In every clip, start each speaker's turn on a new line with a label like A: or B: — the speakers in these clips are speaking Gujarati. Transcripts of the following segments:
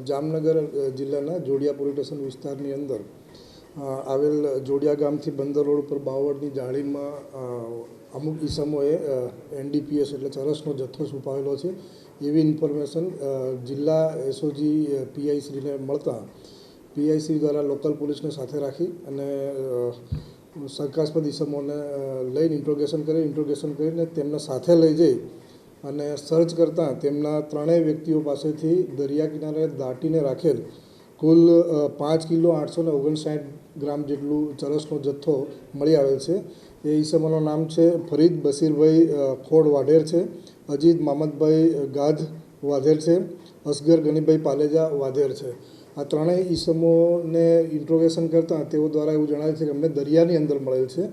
A: જામનગર જિલ્લાના જોડિયા પોલીસ સ્ટેશન વિસ્તારની અંદર આવેલ જોડિયા ગામથી બંદર રોડ ઉપર બાવળની જાળીમાં અમુક ઈસમોએ NDPS એટલે ચરસનો જથ્થો છુપાવેલો છે એવી ઇન્ફોર્મેશન જિલ્લા એસઓજી PI શ્રીને મળતા PI શ્રી દ્વારા લોકલ પોલીસને સાથે રાખી અને શંકાસ્પદ ઈસમોને લઈને ઇન્ટ્રોગેશન કરીને તેમને સાથે લઈ જઈ અને સર્ચ કરતાં તેમના ત્રણેય વ્યક્તિઓ પાસેથી દરિયા કિનારે દાટીને રાખેલ કુલ 5 કિલો 859 ગ્રામ જેટલું ચરસનો જથ્થો મળી આવેલ છે. એ ઈસમોનું નામ છે ફરીદ બશીરભાઈ ખોડ વાઢેર છે, અજીત મામદભાઈ ગાધ વાધેર છે, અસગર ગનીભાઈ પાલેજા વાધેર છે. આ ત્રણેય ઈસમોને ઇન્ટ્રોગેશન કરતાં તેઓ દ્વારા એવું જણાવેલ છે કે અમને દરિયાની અંદર મળેલ છે,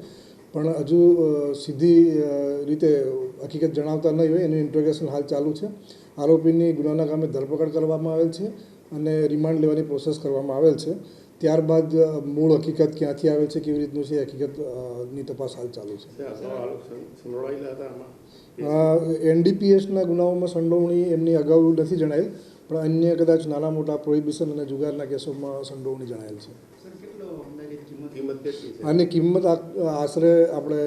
A: પણ હજુ સીધી રીતે હકીકત જણાવતા નહીં હોય એનું ઇન્ટ્રોગેશન હાલ ચાલુ છે. આરોપીની ગુનાના કામે ધરપકડ કરવામાં આવેલ છે અને રિમાન્ડ લેવાની પ્રોસેસ કરવામાં આવેલ છે. ત્યારબાદ મૂળ હકીકત ક્યાંથી આવેલ છે, કેવી રીતનું છે, હકીકતની તપાસ હાલ ચાલુ છે. NDPSના ગુનાઓમાં સંડોવણી એમની અગાઉ નથી જણાયેલ, પણ અન્ય કદાચ નાના મોટા પ્રોહિબિશન અને જુગારના કેસોમાં સંડોવણી જણાયેલ છે. આની કિંમત આશરે આપણે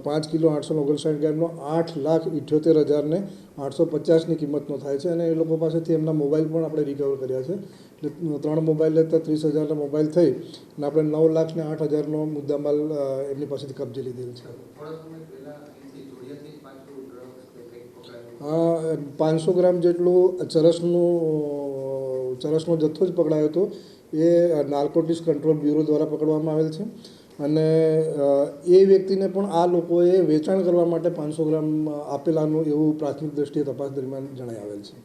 A: 5 કિલો 859 ગ્રામનો 8,78,850ની કિંમતનો થાય છે અને એ લોકો પાસેથી એમના મોબાઈલ પણ આપણે રિકવર કર્યા છે. એટલે 3 મોબાઈલ લેતા 30,000ના મોબાઈલ થઈ અને આપણે 9,08,000નો મુદ્દામાલ એમની પાસેથી કબજે લીધેલ છે. 500 ગ્રામ જેટલું ચરસનો જથ્થો જ પકડાયો હતો. એ નાર્કોટિક્સ કંટ્રોલ બ્યુરો દ્વારા પકડવામાં આવેલ છે અને એ વ્યક્તિને પણ આ લોકોએ વેચાણ કરવા માટે 500 ગ્રામ આપેલાનું એવું પ્રાથમિક દ્રષ્ટિએ તપાસ દરમિયાન જણાઈ આવેલ છે.